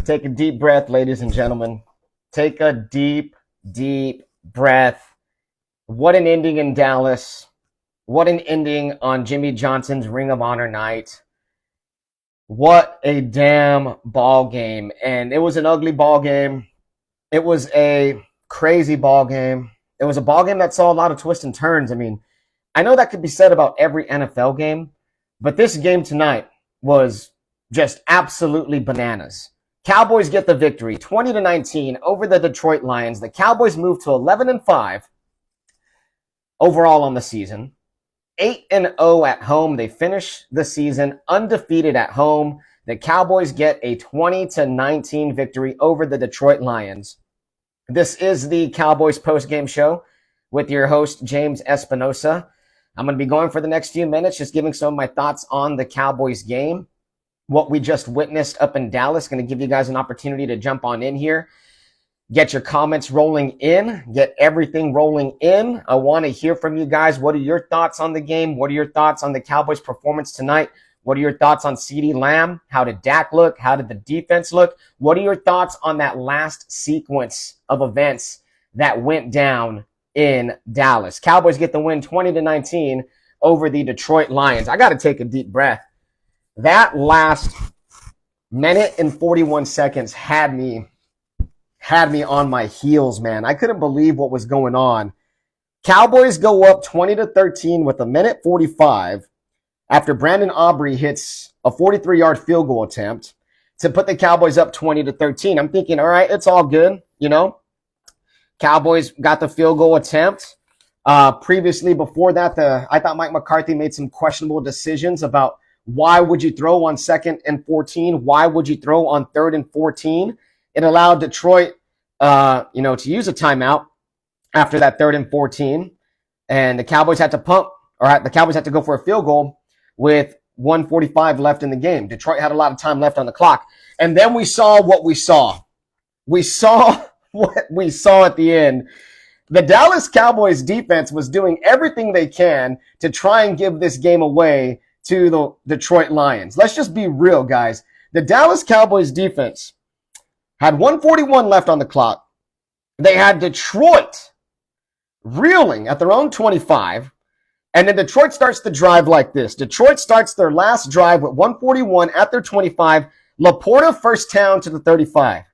Take a deep breath, ladies and gentlemen. Take a deep, deep breath. What an ending in Dallas. What an ending on Jimmy Johnson's Ring of Honor night. What a damn ball game. And it was an ugly ball game. It was a crazy ball game. It was a ball game that saw a lot of twists and turns. I mean, I know that could be said about every NFL game, but this game tonight was just absolutely bananas. Cowboys get the victory, 20-19 over the Detroit Lions. The Cowboys move to 11-5 overall on the season. 8-0 at home. They finish the season undefeated at home. The Cowboys get a 20-19 victory over the Detroit Lions. This is the Cowboys postgame show with your host, James Espinosa. I'm going to be going for the next few minutes, just giving some of my thoughts on the Cowboys game, what we just witnessed up in Dallas. Going to give you guys an opportunity to jump on in here, get your comments rolling in, get everything rolling in. I want to hear from you guys. What are your thoughts on the game? What are your thoughts on the Cowboys' performance tonight? What are your thoughts on CeeDee Lamb? How did Dak look? How did the defense look? What are your thoughts on that last sequence of events that went down in Dallas? Cowboys get the win 20-19 over the Detroit Lions. I got to take a deep breath. That last minute and 41 seconds had me on my heels, man. I couldn't believe what was going on. Cowboys go up 20-13 with a minute 45 after Brandon Aubrey hits a 43-yard field goal attempt to put the Cowboys up 20-13. I'm thinking, all right, it's all good, you know. Cowboys got the field goal attempt. Previously, before that, I thought Mike McCarthy made some questionable decisions about why would you throw on 2nd and 14? Why would you throw on 3rd and 14? It allowed Detroit, to use a timeout after that 3rd and 14, and the Cowboys had to go for a field goal with 1:45 left in the game. Detroit had a lot of time left on the clock, and then we saw what we saw. We saw what we saw at the end. The Dallas Cowboys defense was doing everything they can to try and give this game away to the Detroit Lions. Let's just be real, guys. The Dallas Cowboys defense had 1:41 left on the clock. They had Detroit reeling at their own 25. And then Detroit starts the drive like this. Detroit starts their last drive with 1:41 at their 25. Laporta first down to the 35.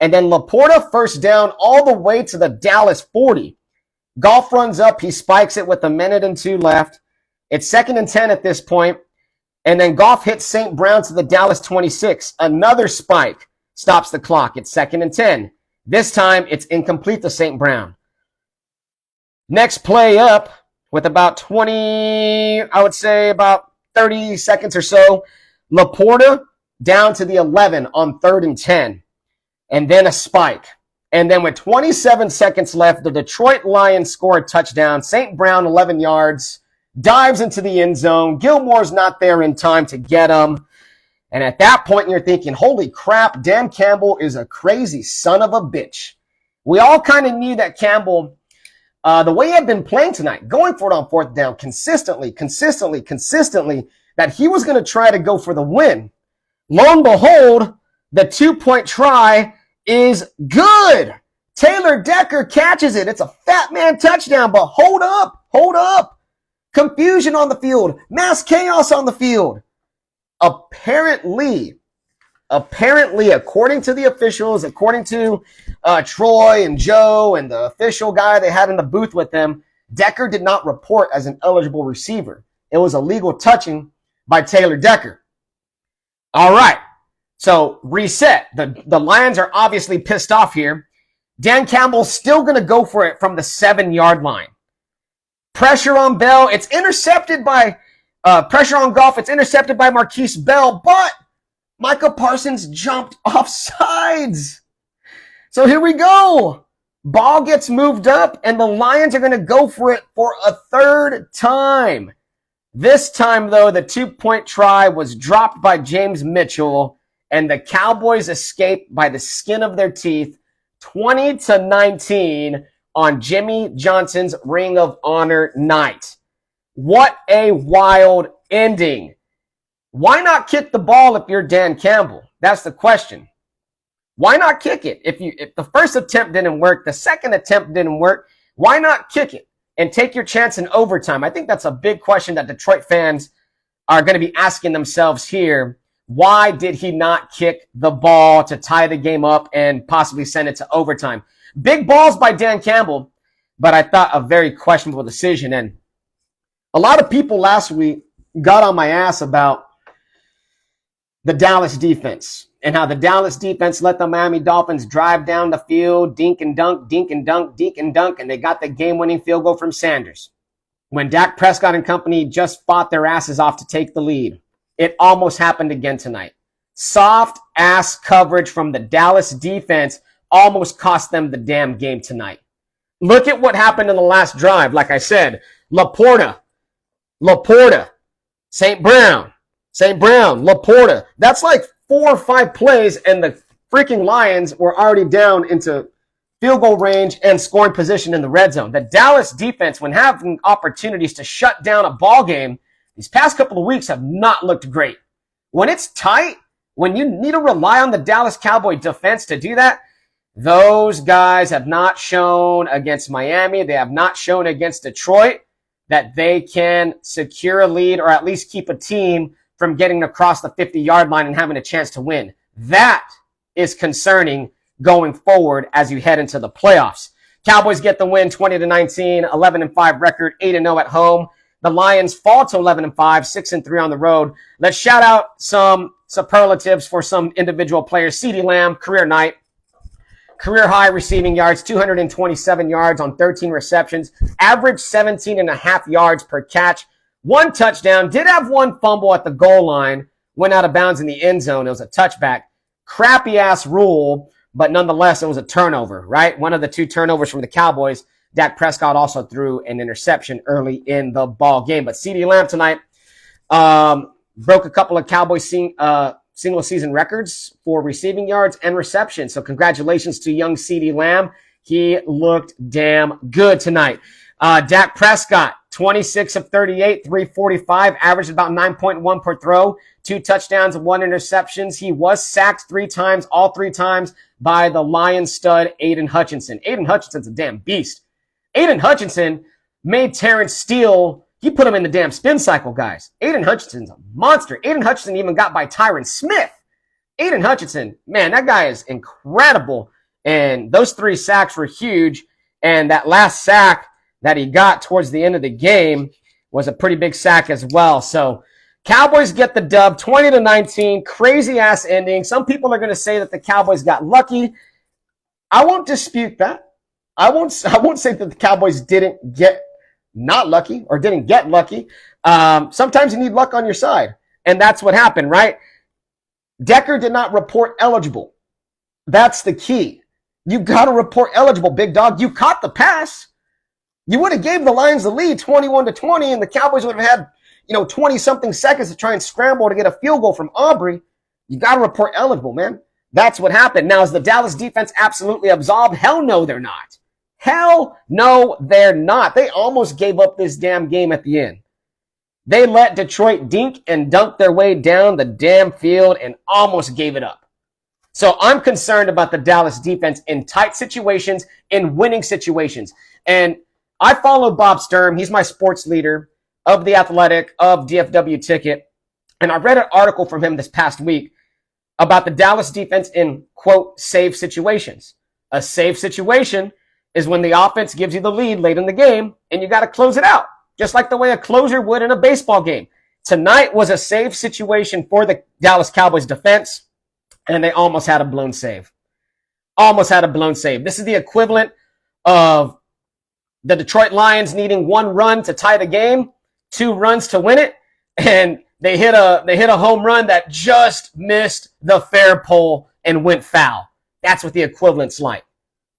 And then Laporta first down all the way to the Dallas 40. Goff runs up. He spikes it with a minute and 2 left. It's 2nd and 10 at this point. And then Goff hits St. Brown to the Dallas 26. Another spike stops the clock. It's 2nd and 10. This time it's incomplete to St. Brown. Next play up with about 30 seconds or so. Laporta down to the 11 on 3rd and 10. And then a spike. And then with 27 seconds left, the Detroit Lions score a touchdown. St. Brown, 11 yards, dives into the end zone. Gilmore's not there in time to get him. And at that point, you're thinking, holy crap, Dan Campbell is a crazy son of a bitch. We all kind of knew that Campbell, the way he had been playing tonight, going for it on 4th down consistently, that he was going to try to go for the win. Lo and behold, the 2-point try is good. Taylor Decker catches it. It's a fat man touchdown, but hold up. Confusion on the field. Mass chaos on the field. Apparently, according to the officials, according to Troy and Joe and the official guy they had in the booth with them, Decker did not report as an eligible receiver. It was a legal touching by Taylor Decker. All right. So reset. The Lions are obviously pissed off here. Dan Campbell's still going to go for it from the 7-yard line. Pressure on Bell. It's intercepted by pressure on Goff. It's intercepted by Marquise Bell, but Micah Parsons jumped off sides. So here we go. Ball gets moved up, and the Lions are going to go for it for a 3rd time. This time, though, the 2-point try was dropped by James Mitchell, and the Cowboys escaped by the skin of their teeth, 20-19 on Jimmy Johnson's Ring of Honor night. What a wild ending. Why not kick the ball if you're Dan Campbell? That's the question. Why not kick it? If the first attempt didn't work, the second attempt didn't work, why not kick it and take your chance in overtime? I think that's a big question that Detroit fans are going to be asking themselves here. Why did he not kick the ball to tie the game up and possibly send it to overtime? Big balls by Dan Campbell, but I thought a very questionable decision. And a lot of people last week got on my ass about the Dallas defense and how the Dallas defense let the Miami Dolphins drive down the field, dink and dunk, dink and dunk, dink and dunk, and they got the game-winning field goal from Sanders. When Dak Prescott and company just fought their asses off to take the lead, it almost happened again tonight. Soft ass coverage from the Dallas defense almost cost them the damn game tonight. Look at what happened in the last drive. Like I said, Laporta, St. Brown, Laporta. That's like 4 or 5 plays, and the freaking Lions were already down into field goal range and scoring position in the red zone. The Dallas defense, when having opportunities to shut down a ball game, these past couple of weeks have not looked great. When it's tight, when you need to rely on the Dallas Cowboy defense to do that, those guys have not shown against Miami. They have not shown against Detroit that they can secure a lead or at least keep a team from getting across the 50-yard line and having a chance to win. That is concerning going forward as you head into the playoffs. Cowboys get the win 20-19, 11-5 record, 8-0 at home. The Lions fall to 11-5, 6-3 on the road. Let's shout out some superlatives for some individual players. CeeDee Lamb, career night. Career high receiving yards, 227 yards on 13 receptions. Average 17.5 yards per catch. 1 touchdown. Did have 1 fumble at the goal line. Went out of bounds in the end zone. It was a touchback. Crappy ass rule, but nonetheless, it was a turnover, right? One of the 2 turnovers from the Cowboys. Dak Prescott also threw an interception early in the ball game. But CeeDee Lamb tonight broke a couple of Cowboys single season records for receiving yards and receptions. So congratulations to young CeeDee Lamb. He looked damn good tonight. Dak Prescott, 26 of 38, 345, averaged about 9.1 per throw, 2 touchdowns and 1 interception. He was sacked 3 times, all 3 times by the Lions stud Aiden Hutchinson. Aiden Hutchinson's a damn beast. Aiden Hutchinson made Terrence Steele, he put him in the damn spin cycle, guys. Aiden Hutchinson's a monster. Aiden Hutchinson even got by Tyron Smith. Aiden Hutchinson, man, that guy is incredible. And those 3 sacks were huge. And that last sack that he got towards the end of the game was a pretty big sack as well. So Cowboys get the dub, 20-19, crazy ass ending. Some people are going to say that the Cowboys got lucky. I won't dispute that. I won't say that the Cowboys didn't get not lucky or didn't get lucky. Sometimes you need luck on your side. And that's what happened, right? Decker did not report eligible. That's the key. You got to report eligible, big dog. You caught the pass. You would have gave the Lions the lead 21-20, and the Cowboys would have had, 20-something seconds to try and scramble to get a field goal from Aubrey. You got to report eligible, man. That's what happened. Now, is the Dallas defense absolutely absolved? Hell no, they're not. Hell no, they're not. They almost gave up this damn game at the end. They let Detroit dink and dunk their way down the damn field and almost gave it up. So I'm concerned about the Dallas defense in tight situations, in winning situations. And I follow Bob Sturm. He's my sports leader of The Athletic, of DFW Ticket. And I read an article from him this past week about the Dallas defense in, quote, safe situations. A safe situation is when the offense gives you the lead late in the game and you got to close it out, just like the way a closer would in a baseball game. Tonight was a safe situation for the Dallas Cowboys defense, and they almost had a blown save. Almost had a blown save. This is the equivalent of the Detroit Lions needing 1 run to tie the game, 2 runs to win it, and they hit a home run that just missed the fair pole and went foul. That's what the equivalent's like.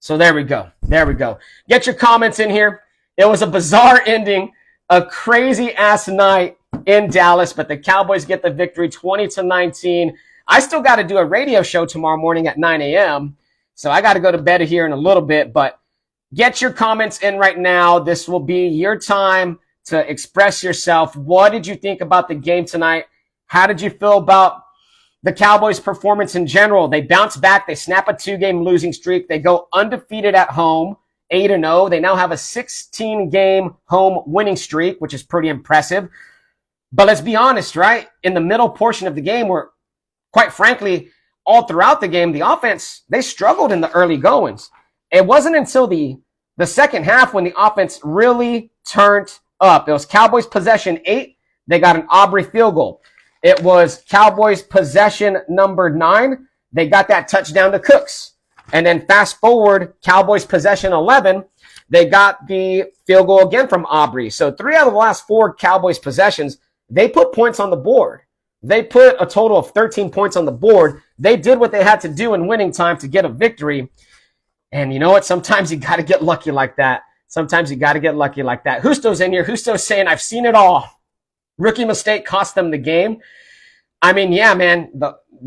So there we go. There we go. Get your comments in here. It was a bizarre ending, a crazy ass night in Dallas, but the Cowboys get the victory 20-19. I still got to do a radio show tomorrow morning at 9 a.m. So I got to go to bed here in a little bit, but get your comments in right now. This will be your time to express yourself. What did you think about the game tonight? How did you feel about the Cowboys' performance in general. They bounce back. They snap a 2-game losing streak. They go undefeated at home, 8-0. They now have a 16-game home winning streak, which is pretty impressive. But let's be honest, right? In the middle portion of the game, where, quite frankly, all throughout the game, the offense, they struggled in the early goings. It wasn't until the second half when the offense really turned up. It was Cowboys possession 8. They got an Aubrey field goal. It was Cowboys possession number 9. They got that touchdown to Cooks. And then fast forward, Cowboys possession 11. They got the field goal again from Aubrey. So 3 out of the last 4 Cowboys possessions, they put points on the board. They put a total of 13 points on the board. They did what they had to do in winning time to get a victory. And you know what? Sometimes you got to get lucky like that. Sometimes you got to get lucky like that. Justo's in here. Justo's saying, I've seen it all. Rookie mistake cost them the game. I mean, yeah, man,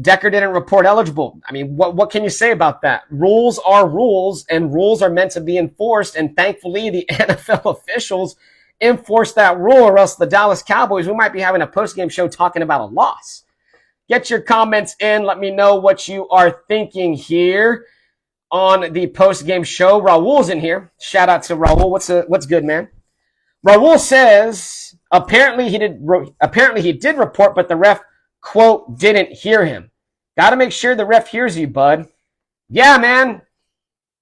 Decker didn't report eligible. I mean, what can you say about that? Rules are rules, and rules are meant to be enforced. And thankfully, the NFL officials enforced that rule, or else the Dallas Cowboys, we might be having a post-game show talking about a loss. Get your comments in. Let me know what you are thinking here on the post-game show. Raul's in here. Shout out to Raul. What's good, man? Raul says apparently he did report, but the ref, quote, didn't hear him. Got to make sure the ref hears you, bud. Yeah, man.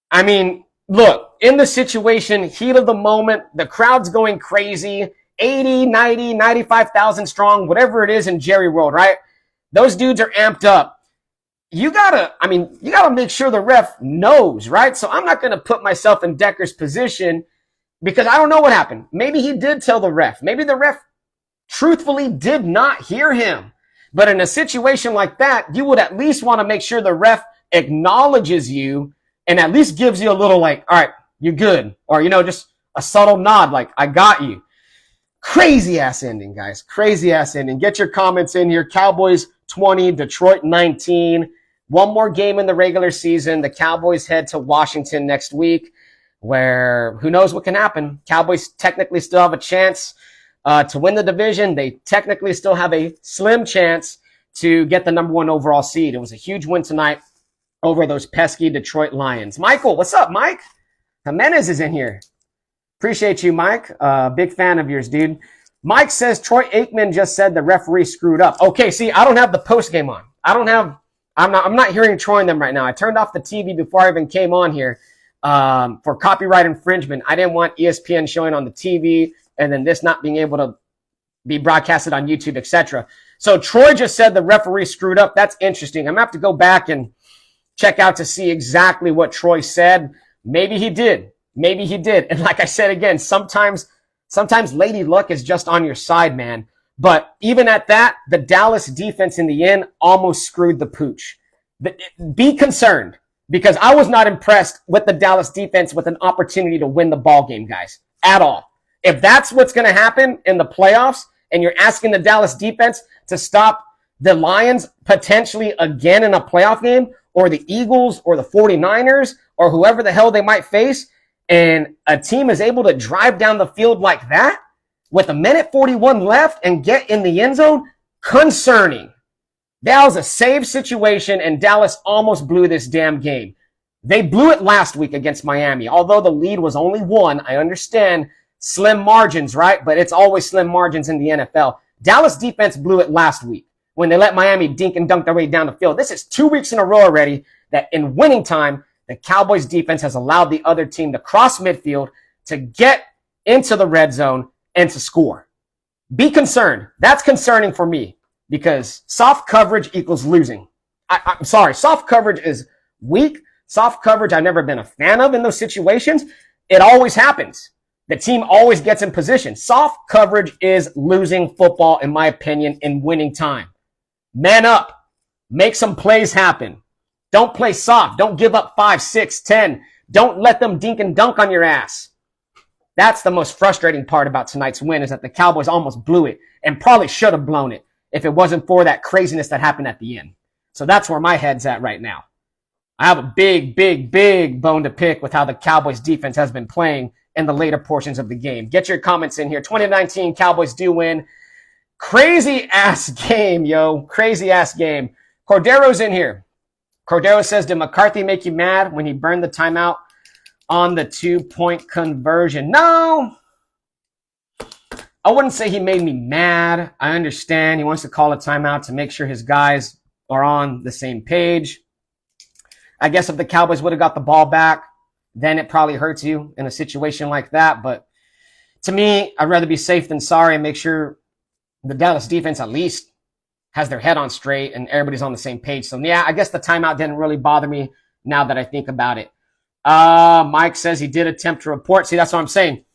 I mean, look, in the situation, heat of the moment, the crowd's going crazy, 80, 90, 95,000 strong, whatever it is in Jerry World, right? Those dudes are amped up. You gotta make sure the ref knows, right? So I'm not going to put myself in Decker's position because I don't know what happened. Maybe he did tell the ref. Maybe the ref truthfully did not hear him. But in a situation like that, you would at least want to make sure the ref acknowledges you and at least gives you a little like, all right, you're good. Or, just a subtle nod like, I got you. Crazy ass ending, guys. Crazy ass ending. Get your comments in here. Cowboys 20, Detroit 19. One more game in the regular season. The Cowboys head to Washington next week, where who knows what can happen. Cowboys technically still have a chance to win the division. They technically still have a slim chance to get the number 1 overall seed. It was a huge win tonight over those pesky Detroit Lions. Michael, what's up, Mike? Jimenez is in here. Appreciate you, Mike. Big fan of yours, dude. Mike says Troy Aikman just said the referee screwed up. Okay, see, I don't have the post game on. I'm not hearing Troy and them right now. I turned off the TV before I even came on here for copyright infringement. I didn't want ESPN showing on the TV and then this not being able to be broadcasted on YouTube, etc. So Troy just said the referee screwed up. That's interesting. I'm going to have to go back and check out to see exactly what Troy said. Maybe he did. Maybe he did. And like I said again, sometimes lady luck is just on your side, man. But even at that, the Dallas defense in the end almost screwed the pooch. Be concerned, because I was not impressed with the Dallas defense with an opportunity to win the ball game, guys, at all. If that's what's going to happen in the playoffs and you're asking the Dallas defense to stop the Lions potentially again in a playoff game, or the Eagles or the 49ers or whoever the hell they might face, and a team is able to drive down the field like that with 1:41 left and get in the end zone, concerning. That was a save situation, and Dallas almost blew this damn game. They blew it last week against Miami. Although the lead was only 1, I understand slim margins, right? But it's always slim margins in the NFL. Dallas defense blew it last week when they let Miami dink and dunk their way down the field. This is 2 weeks in a row already that in winning time, the Cowboys defense has allowed the other team to cross midfield, to get into the red zone, and to score. Be concerned. That's concerning for me, because soft coverage equals losing. I'm sorry. Soft coverage is weak. Soft coverage I've never been a fan of in those situations. It always happens. The team always gets in position. Soft coverage is losing football, in my opinion, in winning time. Man up. Make some plays happen. Don't play soft. Don't give up 5, 6, 10. Don't let them dink and dunk on your ass. That's the most frustrating part about tonight's win, is that the Cowboys almost blew it and probably should have blown it if it wasn't for that craziness that happened at the end. So that's where my head's at right now. I have a big, big, big bone to pick with how the Cowboys defense has been playing in the later portions of the game. Get your comments in here. 2019 Cowboys do win. Crazy ass game, yo. Crazy ass game. Cordero's in here. Cordero says, did McCarthy make you mad when he burned the timeout on the 2-point conversion? No. I wouldn't say he made me mad. I understand he wants to call a timeout to make sure his guys are on the same page. I guess if the Cowboys would have got the ball back, then it probably hurts you in a situation like that. But to me, I'd rather be safe than sorry and make sure the Dallas defense at least has their head on straight and everybody's on the same page. So, yeah, I guess the timeout didn't really bother me now that I think about it. Mike says he did attempt to report. See, that's what I'm saying.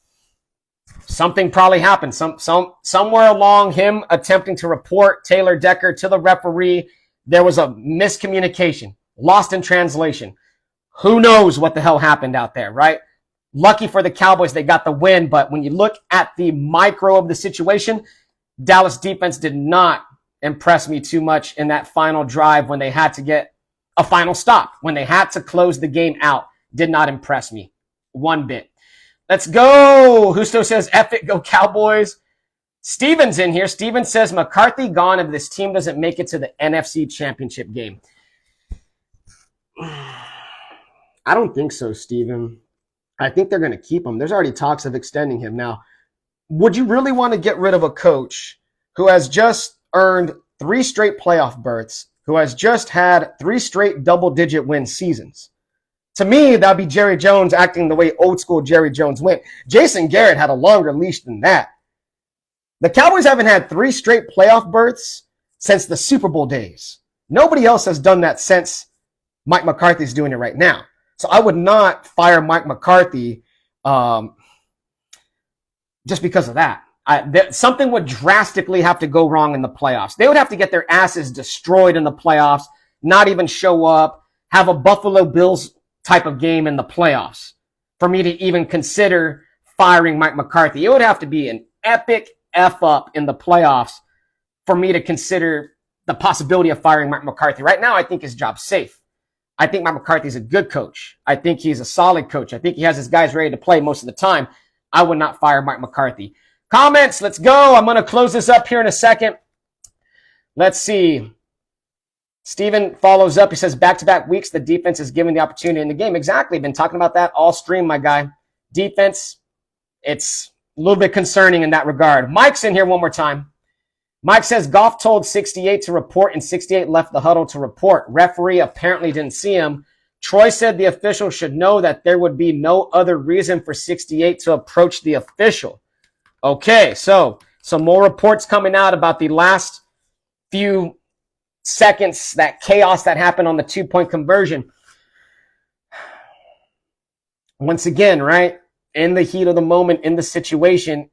Something probably happened. Somewhere along him attempting to report Taylor Decker to the referee, there was a miscommunication, lost in translation. Who knows what the hell happened out there, right? Lucky for the Cowboys, they got the win. But when you look at the micro of the situation, Dallas defense did not impress me too much in that final drive when they had to get a final stop. When they had to close the game out, did not impress me one bit. Let's go. Justo says, F it, go Cowboys. Steven's in here. Steven says, McCarthy gone if this team doesn't make it to the NFC Championship game. I don't think so, Steven. I think they're going to keep him. There's already talks of extending him. Now, would you really want to get rid of a coach who has just earned 3 straight playoff berths, who has just had 3 straight double-digit win seasons? To me, that would be Jerry Jones acting the way old-school Jerry Jones went. Jason Garrett had a longer leash than that. The Cowboys haven't had 3 straight playoff berths since the Super Bowl days. Nobody else has done that since Mike McCarthy's doing it right now. So I would not fire Mike McCarthy just because of that. Something would drastically have to go wrong in the playoffs. They would have to get their asses destroyed in the playoffs, not even show up, have a Buffalo Bills type of game in the playoffs for me to even consider firing Mike McCarthy. It would have to be an epic F-up in the playoffs for me to consider the possibility of firing Mike McCarthy. Right now, I think his job's safe. I think Mike McCarthy's a good coach. I think he's a solid coach. I think he has his guys ready to play most of the time. I would not fire Mike McCarthy. Comments, let's go. I'm going to close this up here in a second. Let's see. Steven follows up. He says, back-to-back weeks, the defense is given the opportunity in the game. Exactly. Been talking about that all stream, my guy. Defense, it's a little bit concerning in that regard. Mike's in here one more time. Mike says, Goff told 68 to report, and 68 left the huddle to report. Referee apparently didn't see him. Troy said the official should know that there would be no other reason for 68 to approach the official. Okay, so some more reports coming out about the last few seconds, that chaos that happened on the 2-point conversion. Once again, right, in the heat of the moment, in the situation,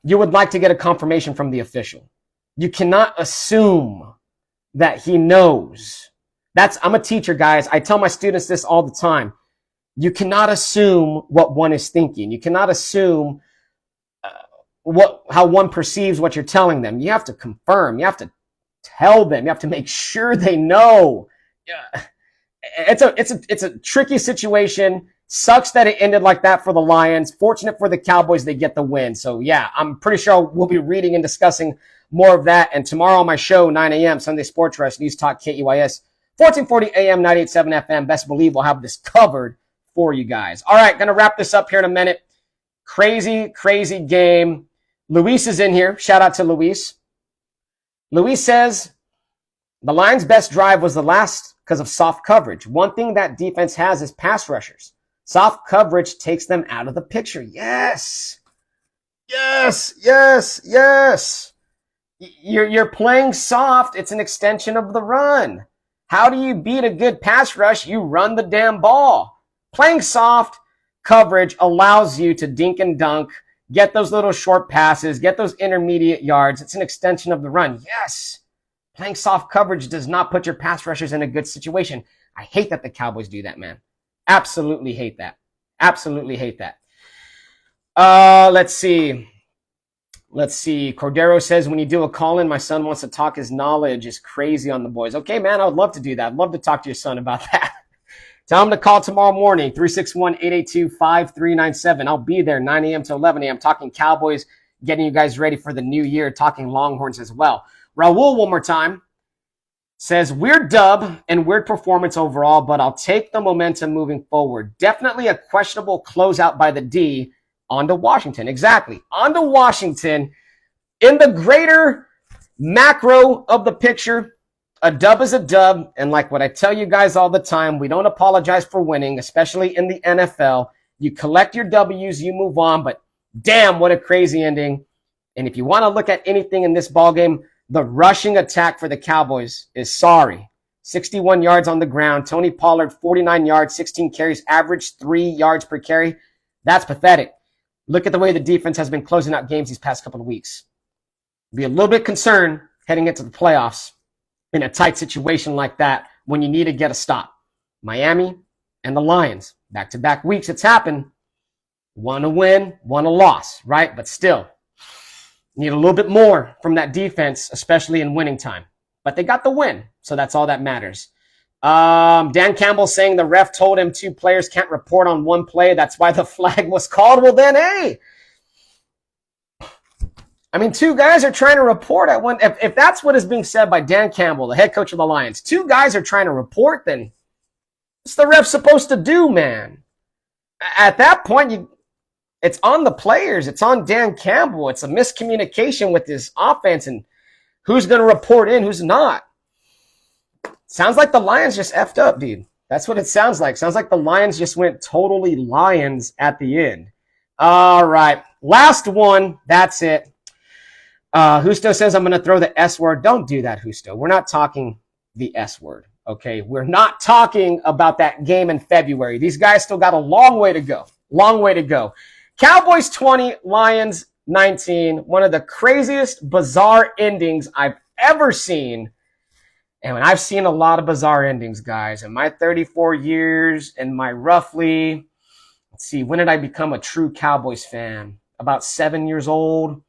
you would like to get a confirmation from the official. You cannot assume that he knows. I'm a teacher, guys. I tell my students this all the time. You cannot assume what one is thinking. You cannot assume how one perceives what you're telling them. You have to confirm. You have to tell them. You have to make sure they know. Yeah. It's a tricky situation. Sucks that it ended like that for the Lions. Fortunate for the Cowboys, they get the win. So, yeah, I'm pretty sure we'll be reading and discussing more of that. And tomorrow on my show, 9 a.m., Sunday Sports Rush, News Talk, KEYS, 1440 AM, 98.7 FM. Best believe we'll have this covered for you guys. All right, going to wrap this up here in a minute. Crazy, crazy game. Luis is in here. Shout out to Luis. Luis says, the Lions' best drive was the last because of soft coverage. One thing that defense has is pass rushers. Soft coverage takes them out of the picture. Yes. Yes, yes, yes. You're playing soft. It's an extension of the run. How do you beat a good pass rush? You run the damn ball. Playing soft coverage allows you to dink and dunk, get those little short passes, get those intermediate yards. It's an extension of the run. Yes. Playing soft coverage does not put your pass rushers in a good situation. I hate that the Cowboys do that, man. Absolutely hate that. Absolutely hate that. Let's see. Cordero says, when you do a call-in, my son wants to talk his knowledge is crazy on the boys. Okay, man, I would love to do that. I'd love to talk to your son about that. Tell him to call tomorrow morning, 361-882-5397. I'll be there 9 a.m. to 11 a.m. talking Cowboys, getting you guys ready for the new year, talking Longhorns as well. Raul, one more time. Says, weird dub and weird performance overall, but I'll take the momentum moving forward. Definitely a questionable closeout by the D. On to Washington. Exactly. On to Washington. In the greater macro of the picture, a dub is a dub. And like what I tell you guys all the time, we don't apologize for winning, especially in the NFL. You collect your W's, you move on. But damn, what a crazy ending. And if you want to look at anything in this ballgame, the rushing attack for the Cowboys is sorry. 61 yards on the ground. Tony Pollard, 49 yards, 16 carries, average 3 yards per carry. That's pathetic. Look at the way the defense has been closing out games these past couple of weeks. Be a little bit concerned heading into the playoffs in a tight situation like that when you need to get a stop. Miami and the Lions, back-to-back weeks it's happened. One a win, one a loss, right? But still, need a little bit more from that defense, especially in winning time. But they got the win, so that's all that matters. Dan Campbell saying the ref told him 2 players can't report on 1 play. That's why the flag was called. Well, then, hey. I mean, 2 guys are trying to report at one. If that's what is being said by Dan Campbell, the head coach of the Lions, 2 guys are trying to report, then what's the ref supposed to do, man? At that point, it's on the players. It's on Dan Campbell. It's a miscommunication with his offense and who's going to report in, who's not. Sounds like the Lions just effed up, dude. That's what it sounds like. Sounds like the Lions just went totally Lions at the end. All right. Last one. That's it. Husto says, I'm going to throw the S word. Don't do that, Husto. We're not talking the S word, okay? We're not talking about that game in February. These guys still got a long way to go. Long way to go. Cowboys 20, Lions 19. One of the craziest, bizarre endings I've ever seen. And I've seen a lot of bizarre endings, guys. In my 34 years, in my roughly, let's see, when did I become a true Cowboys fan? About 7 years old.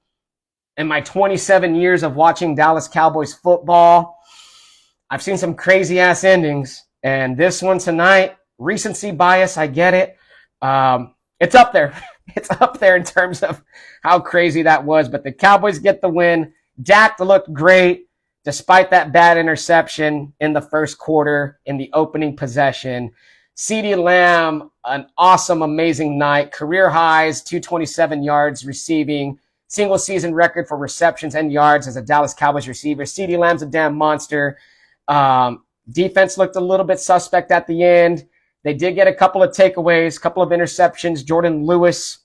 In my 27 years of watching Dallas Cowboys football, I've seen some crazy-ass endings. And this one tonight, recency bias, I get it. It's up there. It's up there in terms of how crazy that was. But the Cowboys get the win. Dak looked great despite that bad interception in the first quarter in the opening possession. CeeDee Lamb, an awesome, amazing night. Career highs, 227 yards receiving. Single season record for receptions and yards as a Dallas Cowboys receiver. CeeDee Lamb's a damn monster. Defense looked a little bit suspect at the end. They did get a couple of takeaways, a couple of interceptions. Jordan Lewis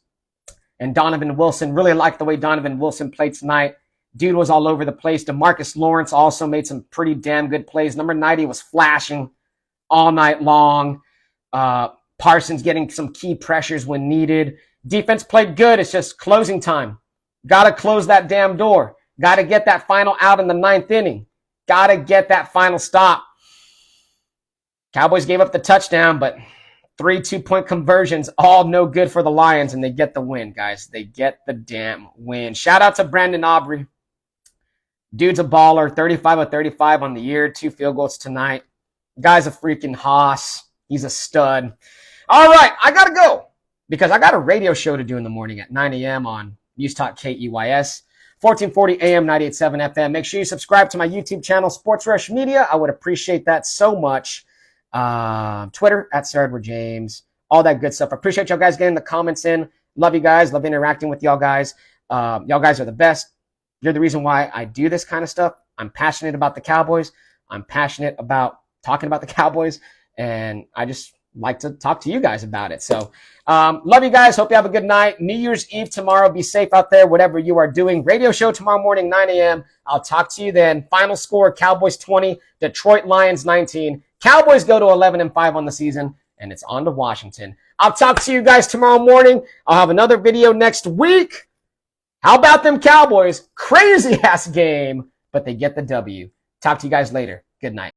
and Donovan Wilson. Really liked the way Donovan Wilson played tonight. Dude was all over the place. DeMarcus Lawrence also made some pretty damn good plays. Number 90 was flashing all night long. Parsons getting some key pressures when needed. Defense played good. It's just closing time. Got to close that damn door. Got to get that final out in the 9th inning. Got to get that final stop. Cowboys gave up the touchdown, but 3 2-point conversions, all no good for the Lions, and they get the win, guys. They get the damn win. Shout out to Brandon Aubrey. Dude's a baller, 35 of 35 on the year, 2 field goals tonight. Guy's a freaking hoss. He's a stud. All right, I got to go because I got a radio show to do in the morning at 9 a.m. on News Talk KEYS, 1440 AM, 98.7 FM. Make sure you subscribe to my YouTube channel, Sports Rush Media. I would appreciate that so much. Twitter, at Sir Edward James, all that good stuff. I appreciate y'all guys getting the comments in. Love you guys. Love interacting with y'all guys. Y'all guys are the best. You're the reason why I do this kind of stuff. I'm passionate about the Cowboys. I'm passionate about talking about the Cowboys. And I just like to talk to you guys about it. So love you guys. Hope you have a good night. New Year's Eve tomorrow. Be safe out there, whatever you are doing. Radio show tomorrow morning, 9 a.m. I'll talk to you then. Final score, Cowboys 20, Detroit Lions 19. Cowboys go to 11-5 on the season, and it's on to Washington. I'll talk to you guys tomorrow morning. I'll have another video next week. How about them Cowboys? Crazy-ass game, but they get the W. Talk to you guys later. Good night.